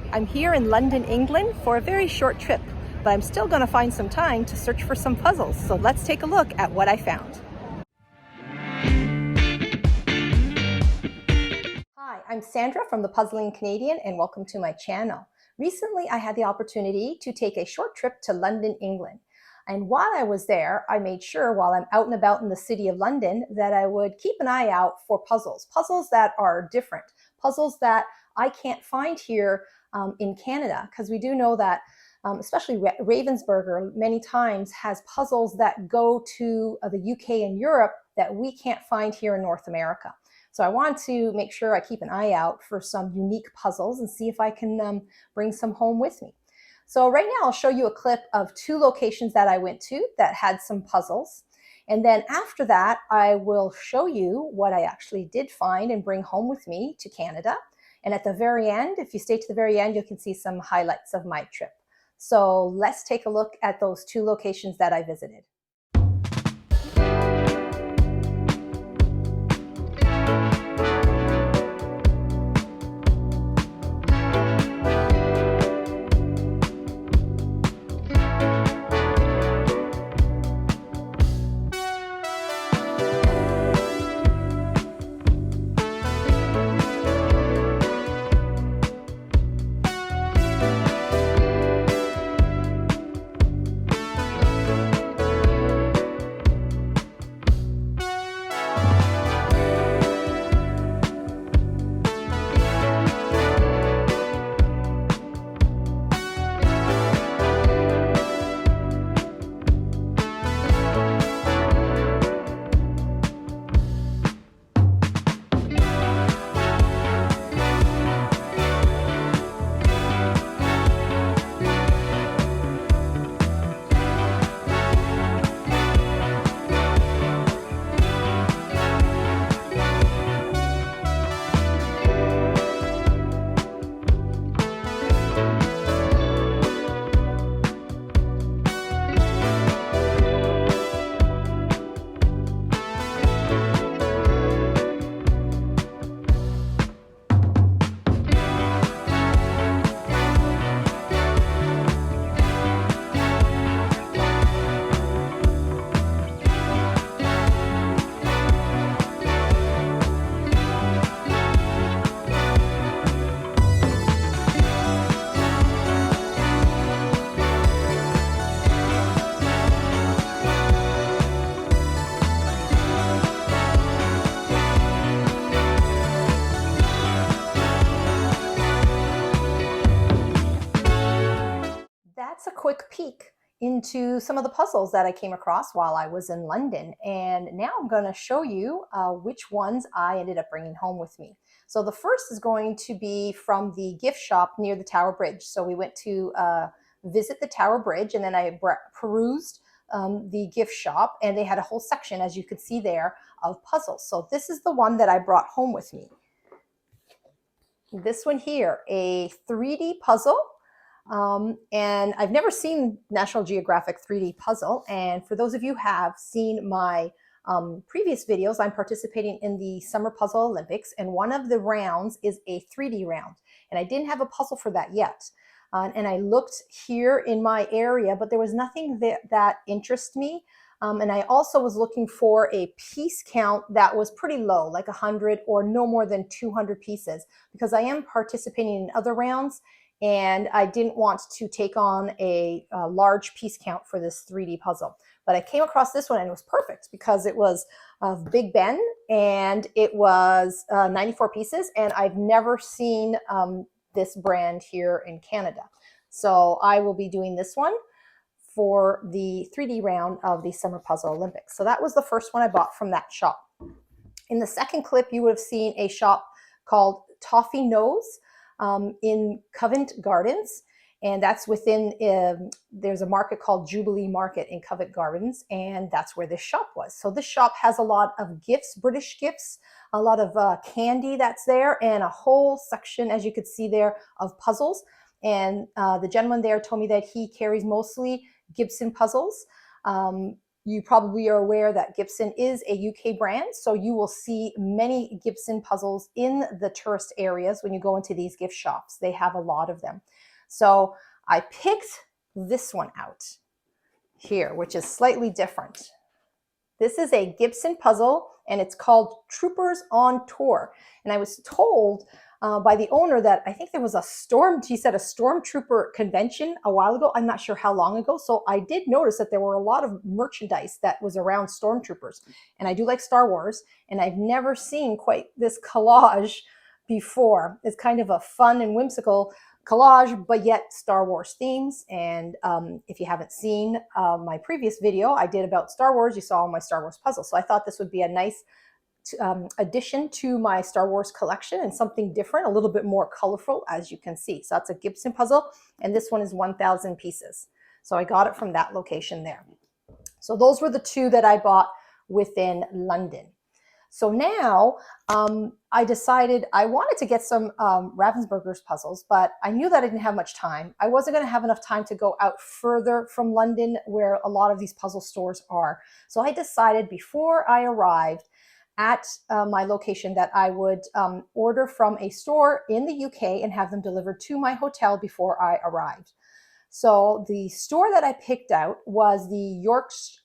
I'm here in London, England for a very short trip, but I'm still going to find some time to search for some puzzles. So let's take a look at what I found. Hi, I'm Sandra from the Puzzling Canadian and welcome to my channel. Recently, I had the opportunity to take a short trip to London, England. And while I was there, I made sure while I'm out and about in the city of London that I would keep an eye out for puzzles that are different, puzzles that I can't find here in Canada, because we do know that especially Ravensburger many times has puzzles that go to the UK and Europe that we can't find here in North America. So I want to make sure I keep an eye out for some unique puzzles and see if I can bring some home with me. So right now I'll show you a clip of two locations that I went to that had some puzzles. And then after that, I will show you what I actually did find and bring home with me to Canada. And at the very end, if you stay to the very end, you can see some highlights of my trip. So let's take a look at those two locations that I visited. That's a quick peek into some of the puzzles that I came across while I was in London. And now I'm going to show you which ones I ended up bringing home with me. So the first is going to be from the gift shop near the Tower Bridge. So we went to visit the Tower Bridge, and then I perused the gift shop, and they had a whole section, as you could see there, of puzzles. So this is the one that I brought home with me. This one here, a 3D puzzle. And I've never seen National Geographic 3D puzzle. And for those of you who have seen my previous videos, I'm participating in the Summer Puzzle Olympics, and one of the rounds is a 3D round. And I didn't have a puzzle for that yet. And I looked here in my area, but there was nothing that interested me. And I also was looking for a piece count that was pretty low, like 100 or no more than 200 pieces, because I am participating in other rounds. And I didn't want to take on a large piece count for this 3D puzzle. But I came across this one and it was perfect because it was of Big Ben and it was 94 pieces. And I've never seen this brand here in Canada. So I will be doing this one for the 3D round of the Summer Puzzle Olympics. So that was the first one I bought from that shop. In the second clip, you would have seen a shop called Toffee Nose in Covent Gardens, and that's within, there's a market called Jubilee Market in Covent Gardens, and that's where this shop was. So this shop has a lot of gifts, British gifts, a lot of candy that's there, and a whole section, as you could see there, of puzzles. And the gentleman there told me that he carries mostly Gibson puzzles. you probably are aware that Gibson is a UK brand, so you will see many Gibson puzzles in the tourist areas when you go into these gift shops. They have a lot of them. So I picked this one out here, which is slightly different. This is a Gibson puzzle, and it's called Troopers on Tour. And I was told by the owner that I think there was he said a stormtrooper convention a while ago. I'm not sure how long ago. So I did notice that there were a lot of merchandise that was around stormtroopers. And I do like Star Wars, and I've never seen quite this collage before. It's kind of a fun and whimsical collage, but yet Star Wars themes. And if you haven't seen my previous video I did about Star Wars, you saw all my Star Wars puzzles. So I thought this would be a nice addition to my Star Wars collection, and something different, a little bit more colorful, as you can see. So that's a Gibson puzzle, and this one is 1,000 pieces. So I got it from that location there. So those were the two that I bought within London. So now I decided I wanted to get some Ravensburger's puzzles, but I knew that I didn't have much time. I wasn't going to have enough time to go out further from London where a lot of these puzzle stores are. So I decided before I arrived at my location that I would order from a store in the UK and have them delivered to my hotel before I arrived. So the store that I picked out was the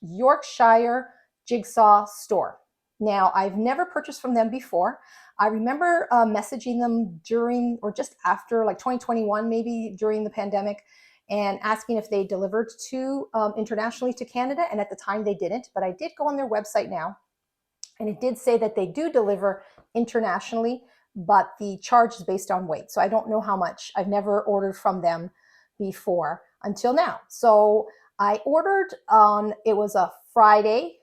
Yorkshire Jigsaw store. Now, I've never purchased from them before. I remember messaging them during or just after like 2021, maybe during the pandemic, and asking if they delivered to internationally to Canada. And at the time they didn't, but I did go on their website now, and it did say that they do deliver internationally, but the charge is based on weight. So I don't know how much. I've never ordered from them before until now. So I ordered on, it was a Friday,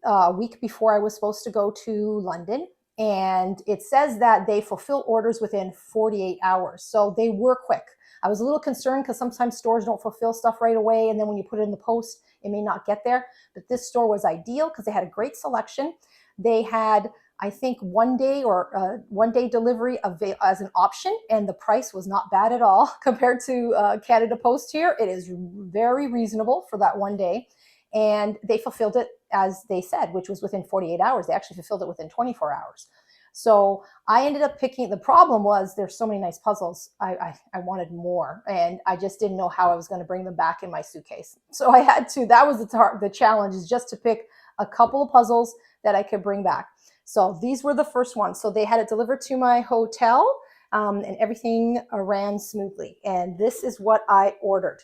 a week before I was supposed to go to London. And it says that they fulfill orders within 48 hours. So they were quick. I was a little concerned because sometimes stores don't fulfill stuff right away. And then when you put it in the post, it may not get there. But this store was ideal because they had a great selection. They had, I think, 1 day or 1 day delivery as an option, and the price was not bad at all compared to Canada Post here. It is very reasonable for that 1 day, and they fulfilled it as they said, which was within 48 hours. They actually fulfilled it within 24 hours. So I ended up picking, the problem was there's so many nice puzzles. I wanted more, and I just didn't know how I was going to bring them back in my suitcase. So I had to, that was the challenge, is just to pick a couple of puzzles that I could bring back. So these were the first ones. So they had it delivered to my hotel, and everything ran smoothly. And this is what I ordered.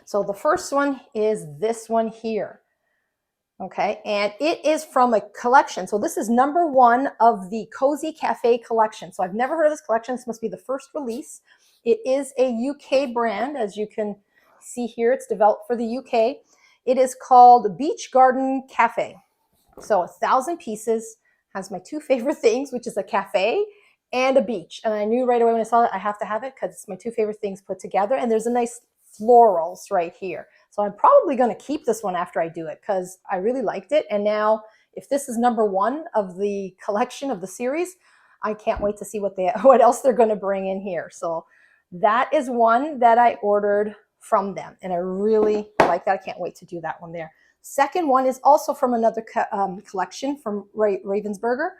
So the first one is this one here. Okay, and it is from a collection. So this is #1 of the Cozy Cafe collection. So I've never heard of this collection. This must be the first release. It is a UK brand, as you can see here. It's developed for the UK. It is called Beach Garden Cafe. So 1,000 pieces, has my two favorite things, which is a cafe and a beach. And I knew right away when I saw it, I have to have it because it's my two favorite things put together. And there's a nice florals right here. So I'm probably going to keep this one after I do it because I really liked it. And now if this is #1 of the collection of the series, I can't wait to see what else they're going to bring in here. So that is one that I ordered from them, and I really like that. I can't wait to do that one there. Second one is also from another collection from Ravensburger,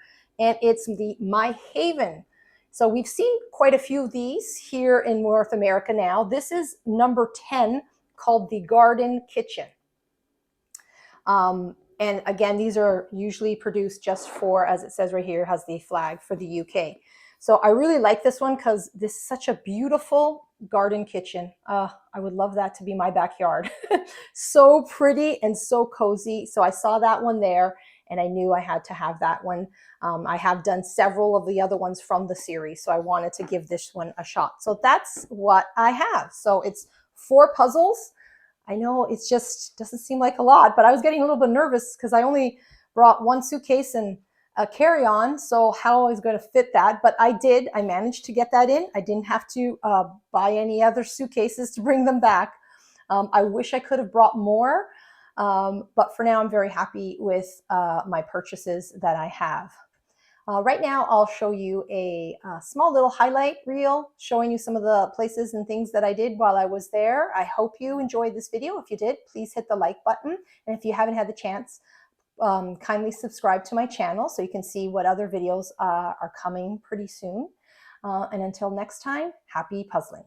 and it's the My Haven. So we've seen quite a few of these here in North America now. This is #10, called the Garden Kitchen. And again, these are usually produced just for, as it says right here, has the flag for the UK. So I really like this one because this is such a beautiful garden kitchen. I would love that to be my backyard. So pretty and so cozy. So I saw that one there, and I knew I had to have that one. I have done several of the other ones from the series, so I wanted to give this one a shot. So that's what I have. So it's 4 puzzles. I know it just doesn't seem like a lot, but I was getting a little bit nervous because I only brought 1 suitcase and a carry-on, so how I was going to fit that. But I did. I managed to get that in. I didn't have to buy any other suitcases to bring them back. I wish I could have brought more, but for now I'm very happy with my purchases that I have. Right now, I'll show you a small little highlight reel showing you some of the places and things that I did while I was there. I hope you enjoyed this video. If you did, please hit the like button. And if you haven't had the chance, kindly subscribe to my channel so you can see what other videos are coming pretty soon. And until next time, happy puzzling.